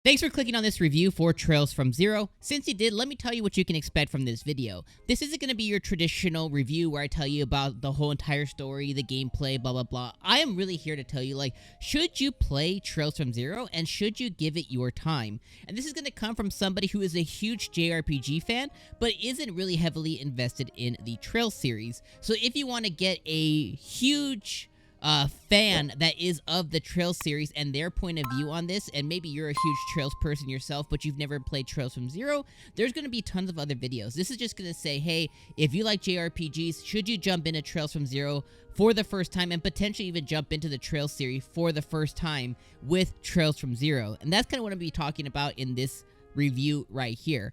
Thanks for clicking on this review for Trails from Zero. Since you did, let me tell you what you can expect from this video. This isn't going to be your traditional review where I tell you about the whole entire story, the gameplay, blah, blah, blah. I am really here to tell you, should you play Trails from Zero and should you give it your time? And this is going to come from somebody who is a huge JRPG fan, but isn't really heavily invested in the Trails series. So if you want to get a huge fan that is of the Trails series and their point of view on this, and maybe you're a huge Trails person yourself, but you've never played Trails from Zero, there's going to be tons of other videos. This is just going to say, hey, if you like JRPGs, should you jump into Trails from Zero for the first time and potentially even jump into the Trails series for the first time with Trails from Zero? And that's kind of what I'm going to be talking about in this review right here.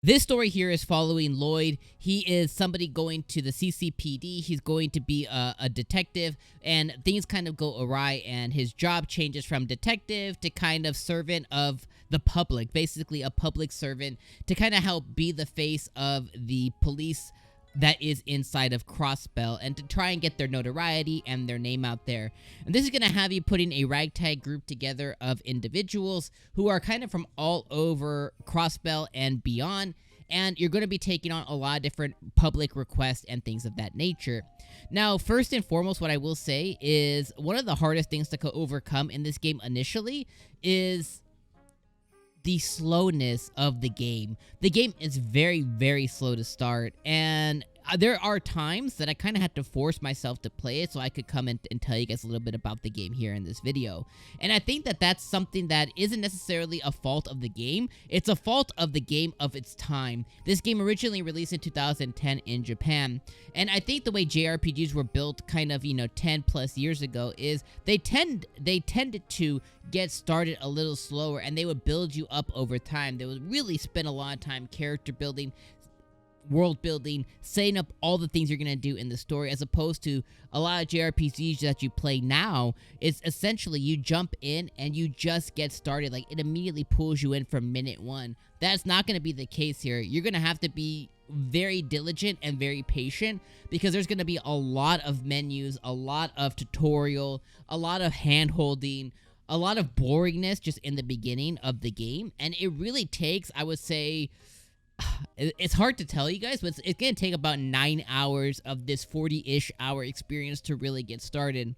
This story here is following Lloyd. He is somebody going to the CCPD. He's going to be a detective, and things kind of go awry, and his job changes from detective to kind of servant of the public, basically a public servant, to kind of help be the face of the police that is inside of Crossbell and to try and get their notoriety and their name out there. And this is going to have you putting a ragtag group together of individuals who are kind of from all over Crossbell and beyond, and you're going to be taking on a lot of different public requests and things of that nature. Now, first and foremost, what I will say is one of the hardest things to overcome in this game initially is the slowness of the game. The game is very, very slow to start, and there are times that I kind of had to force myself to play it so I could come and tell you guys a little bit about the game here in this video. And I think that that's something that isn't necessarily a fault of the game. It's a fault of the game of its time. This game originally released in 2010 in Japan, and I think the way JRPGs were built kind of, 10 plus years ago is they tended to get started a little slower, and they would build you up over time. They would really spend a lot of time character building, world building, setting up all the things you're going to do in the story, as opposed to a lot of JRPGs that you play now. It's essentially you jump in and you just get started. Like, it immediately pulls you in from minute one. That's not going to be the case here. You're going to have to be very diligent and very patient, because there's going to be a lot of menus, a lot of tutorial, a lot of hand-holding, a lot of boringness just in the beginning of the game. And it really takes, I would say, it's hard to tell you guys, but it's going to take about 9 hours of this 40-ish hour experience to really get started.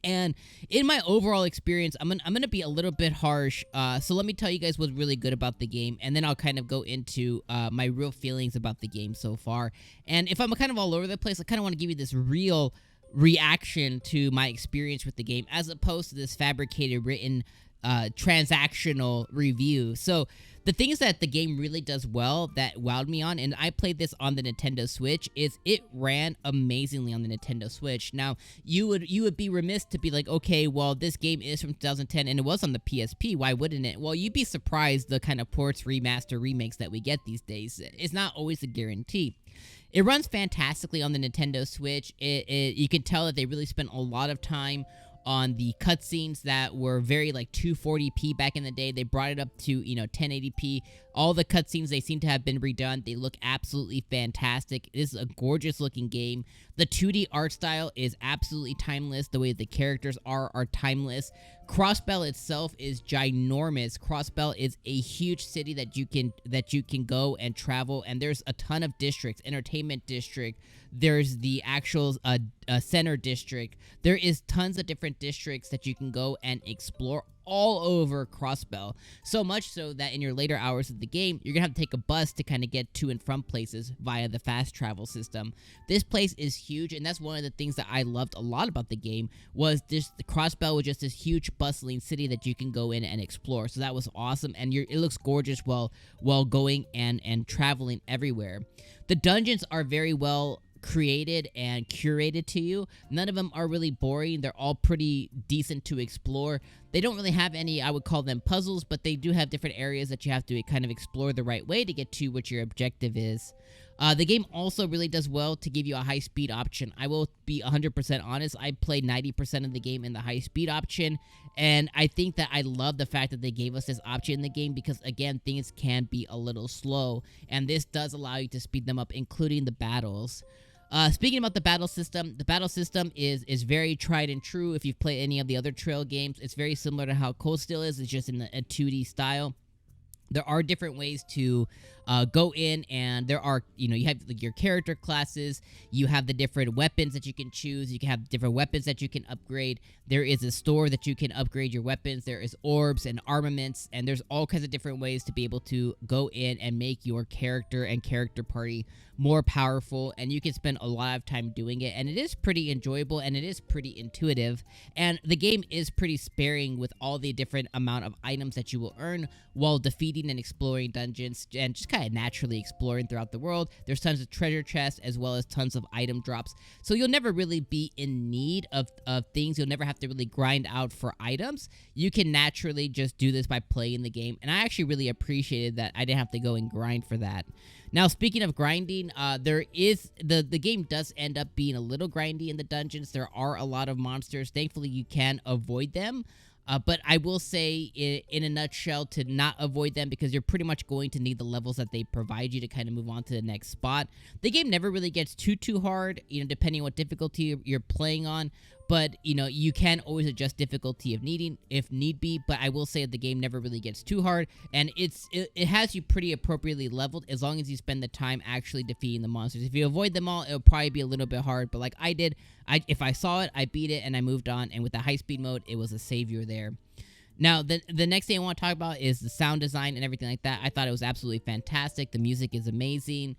And in my overall experience, I'm gonna be a little bit harsh, so let me tell you guys what's really good about the game, and then I'll kind of go into my real feelings about the game so far. And if I'm kind of all over the place, I kind of want to give you this real reaction to my experience with the game, as opposed to this fabricated, written, transactional review. So the things that the game really does well that wowed me on, and I played this on the Nintendo Switch, is it ran amazingly on the Nintendo Switch. Now, you would be remiss to be like, okay, well, this game is from 2010 and it was on the PSP, why wouldn't it? Well, you'd be surprised the kind of ports, remaster, remakes that we get these days. It's not always a guarantee. It runs fantastically on the Nintendo Switch. You can tell that they really spent a lot of time on the cutscenes that were very 240p back in the day. They brought it up to 1080p. All the cutscenes, they seem to have been redone. They look absolutely fantastic. It is a gorgeous looking game. The 2D art style is absolutely timeless. The way the characters are timeless. Crossbell itself is ginormous. Crossbell is a huge city that you can go and travel, and there's a ton of districts. Entertainment district, there's the actual center district. There is tons of different districts that you can go and explore all over Crossbell. So much so that in your later hours of the game, you're gonna have to take a bus to kind of get to and from places via the fast travel system. This place is huge, and that's one of the things that I loved a lot about the game, was the Crossbell was just this huge bustling city that you can go in and explore. So that was awesome, and it looks gorgeous while going and traveling everywhere. The dungeons are very well created and curated to you. None of them are really boring. They're all pretty decent to explore. They don't really have any, I would call them puzzles, but they do have different areas that you have to kind of explore the right way to get to what your objective is. The game also really does well to give you a high-speed option. I will be 100% honest, I played 90% of the game in the high-speed option, and I think that I love the fact that they gave us this option in the game, because, again, things can be a little slow, and this does allow you to speed them up, including the battles. Speaking about the battle system is very tried and true. If you've played any of the other Trail games, it's very similar to how Cold Steel is. It's just in a 2D style. There are different ways to go in, and there are, you have like your character classes, you have the different weapons that you can choose, you can have different weapons that you can upgrade, there is a store that you can upgrade your weapons, there is orbs and armaments, and there's all kinds of different ways to be able to go in and make your character and character party more powerful, and you can spend a lot of time doing it, and it is pretty enjoyable, and it is pretty intuitive, and the game is pretty sparing with all the different amount of items that you will earn while defeating and exploring dungeons, and just kind of naturally exploring throughout the world. There's tons of treasure chests as well as tons of item drops, so you'll never really be in need of things. You'll never have to really grind out for items. You can naturally just do this by playing the game, and I actually really appreciated that I didn't have to go and grind for that. Now, speaking of grinding, there is the game does end up being a little grindy in the dungeons. There are a lot of monsters. Thankfully, you can avoid them. But I will say, in a nutshell, to not avoid them, because you're pretty much going to need the levels that they provide you to kind of move on to the next spot. The game never really gets too hard, depending on what difficulty you're playing on. But, you can always adjust difficulty if need be. But I will say that the game never really gets too hard. And it has you pretty appropriately leveled as long as you spend the time actually defeating the monsters. If you avoid them all, it'll probably be a little bit hard. But like I did, if I saw it, I beat it and I moved on. And with the high-speed mode, it was a savior there. Now, the next thing I want to talk about is the sound design and everything like that. I thought it was absolutely fantastic. The music is amazing.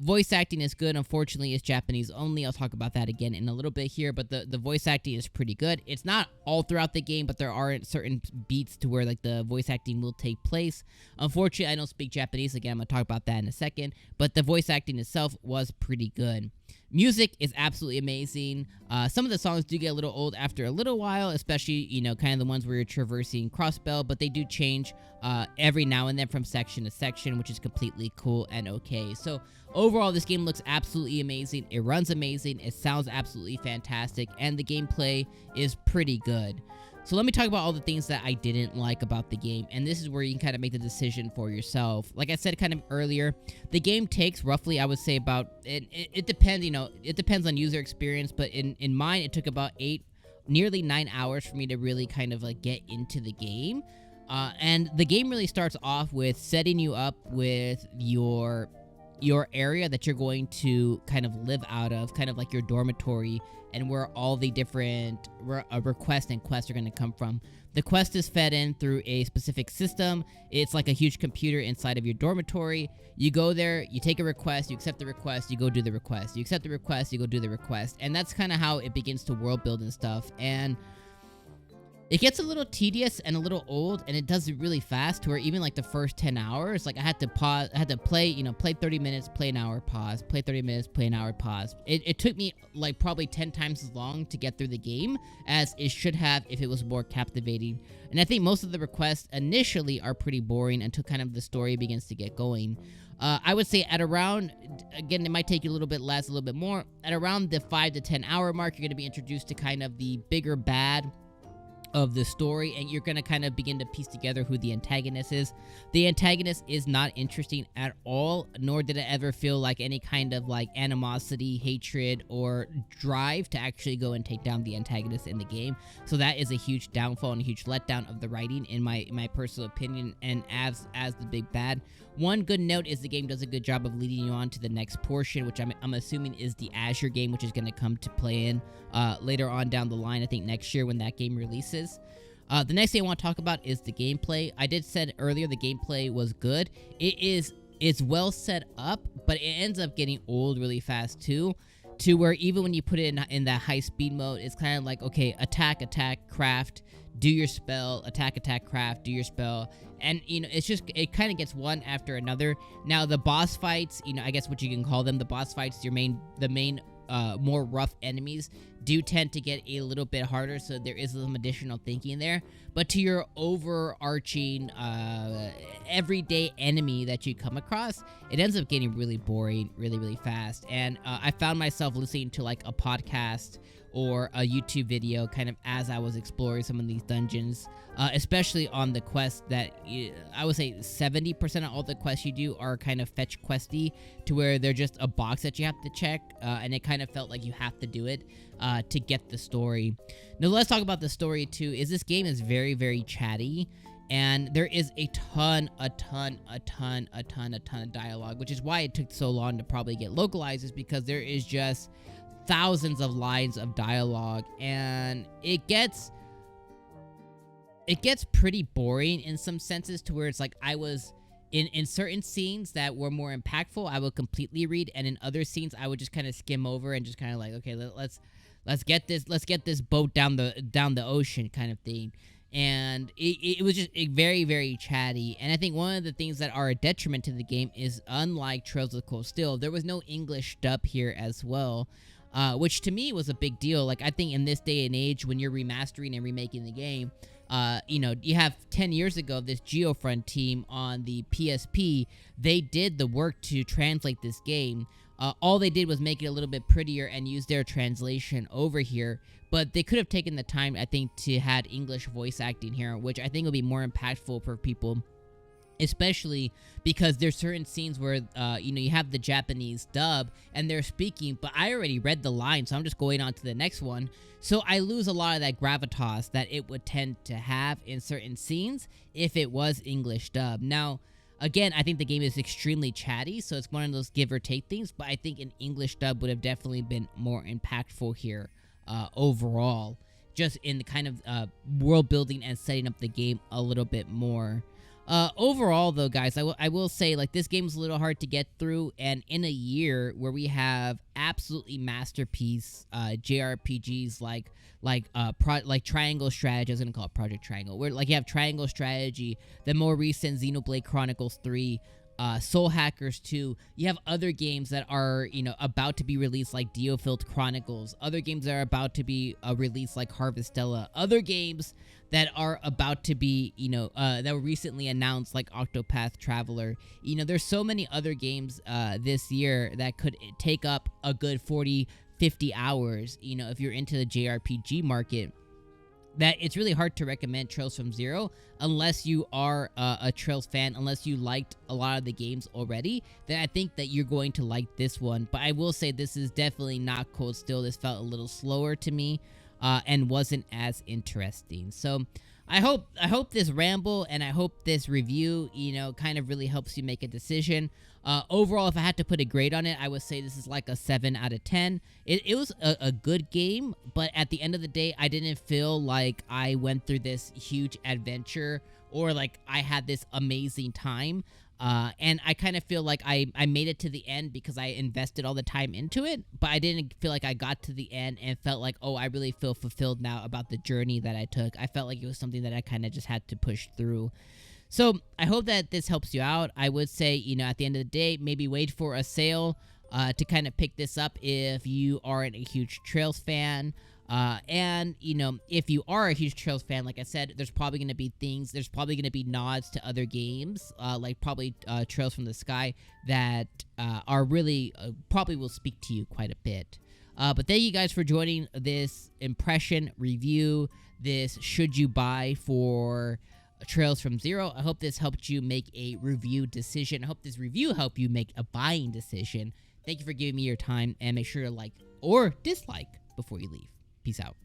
Voice acting is good. Unfortunately, it's Japanese only. I'll talk about that again in a little bit here, but the voice acting is pretty good. It's not all throughout the game, but there are certain beats to where like the voice acting will take place. Unfortunately, I don't speak Japanese. Again, I'm going to talk about that in a second, but the voice acting itself was pretty good. Music is absolutely amazing. Some of the songs do get a little old after a little while, especially, kind of the ones where you're traversing Crossbell, but they do change every now and then from section to section, which is completely cool and okay. So overall, this game looks absolutely amazing. It runs amazing. It sounds absolutely fantastic, and the gameplay is pretty good. So let me talk about all the things that I didn't like about the game, and this is where you can kind of make the decision for yourself. Like I said kind of earlier, the game takes roughly, I would say about, it depends, it depends on user experience, but in mine, it took about nearly 9 hours for me to really kind of like get into the game. And the game really starts off with setting you up with your area that you're going to kind of live out of, kind of like your dormitory, and where all the different requests and quests are going to come from. The quest is fed in through a specific system. It's like a huge computer inside of your dormitory. You go there, you take a request, you accept the request, you go do the request. You accept the request, you go do the request. And that's kind of how it begins to world build and stuff. And it gets a little tedious and a little old, and it does it really fast to where even like the first 10 hours, like I had to pause, I had to play, play 30 minutes, play an hour, pause, play 30 minutes, play an hour, pause. It took me like probably 10 times as long to get through the game as it should have if it was more captivating. And I think most of the requests initially are pretty boring until kind of the story begins to get going. I would say at around, again, it might take you a little bit less, a little bit more, at around the 5 to 10 hour mark, you're going to be introduced to kind of the bigger bad of the story, and you're gonna kind of begin to piece together who the antagonist is. The antagonist is not interesting at all, nor did it ever feel like any kind of like animosity, hatred, or drive to actually go and take down the antagonist in the game. So that is a huge downfall and a huge letdown of the writing, in my personal opinion, and as the big bad. One good note is the game does a good job of leading you on to the next portion, which I'm assuming is the Azure game, which is going to come to play in later on down the line, I think next year when that game releases. The next thing I want to talk about is the gameplay. I did said earlier the gameplay was good. It's well set up, but it ends up getting old really fast too, to where even when you put it in that high speed mode, it's kind of like, okay, attack, craft, do your spell, attack, craft, do your spell. And, it's just, it kind of gets one after another. Now, the boss fights, I guess what you can call them, the boss fights, the main more rough enemies do tend to get a little bit harder, so there is some additional thinking there. But to your overarching everyday enemy that you come across, it ends up getting really boring really fast. And I found myself listening to like a podcast or a YouTube video kind of as I was exploring some of these dungeons, especially on the quest that I would say 70% of all the quests you do are kind of fetch questy, to where they're just a box that you have to check, and it kind of felt like you have to do it to get the story. Now let's talk about the story too. Is this game is very, very chatty, and there is a ton of dialogue, which is why it took so long to probably get localized, is because there is just thousands of lines of dialogue, and it gets pretty boring in some senses, to where it's like I was in certain scenes that were more impactful, I would completely read, and in other scenes I would just kind of skim over and just kind of like, okay, let's get this boat down the ocean kind of thing. And it was just very, very chatty. And I think one of the things that are a detriment to the game is, unlike Trails of Cold Steel, there was no English dub here as well, which to me was a big deal. Like, I think in this day and age, when you're remastering and remaking the game, you have 10 years ago, this Geofront team on the PSP, they did the work to translate this game. All they did was make it a little bit prettier and use their translation over here, but they could have taken the time, I think, to had English voice acting here, which I think would be more impactful for people, especially because there's certain scenes where, you have the Japanese dub and they're speaking, but I already read the line, so I'm just going on to the next one. So I lose a lot of that gravitas that it would tend to have in certain scenes if it was English dub. Now, again, I think the game is extremely chatty, so it's one of those give or take things, but I think an English dub would have definitely been more impactful here overall, just in the kind of world building and setting up the game a little bit more. Overall, though, guys, I will say, like, this game is a little hard to get through, and in a year where we have absolutely masterpiece JRPGs like Triangle Strategy, I was gonna call it Project Triangle, where like you have Triangle Strategy, the more recent Xenoblade Chronicles 3, Soul Hackers 2. You have other games that are, about to be released, like Diofield Chronicles. Other games that are about to be released, like Harvestella. Other games that are about to be, that were recently announced, like Octopath Traveler. There's so many other games this year that could take up a good 40, 50 hours, if you're into the JRPG market, that it's really hard to recommend Trails from Zero unless you are a Trails fan, unless you liked a lot of the games already. Then I think that you're going to like this one. But I will say this is definitely not Cold Steel. This felt a little slower to me and wasn't as interesting. So I hope this ramble and I hope this review, kind of really helps you make a decision. Overall, if I had to put a grade on it, I would say this is like a 7 out of 10. It was a good game, but at the end of the day, I didn't feel like I went through this huge adventure or like I had this amazing time. And I kind of feel like I made it to the end because I invested all the time into it, but I didn't feel like I got to the end and felt like, oh, I really feel fulfilled now about the journey that I took. I felt like it was something that I kind of just had to push through. So I hope that this helps you out. I would say, at the end of the day, maybe wait for a sale to kind of pick this up if you aren't a huge Trails fan. And if you are a huge Trails fan, like I said, there's probably going to be nods to other games, like probably Trails from the Sky, that are really probably will speak to you quite a bit. But thank you guys for joining this impression review, this should you buy for Trails from Zero. I hope this helped you make a review decision. I hope this review helped you make a buying decision. Thank you for giving me your time, and make sure to like or dislike before you leave. Peace out.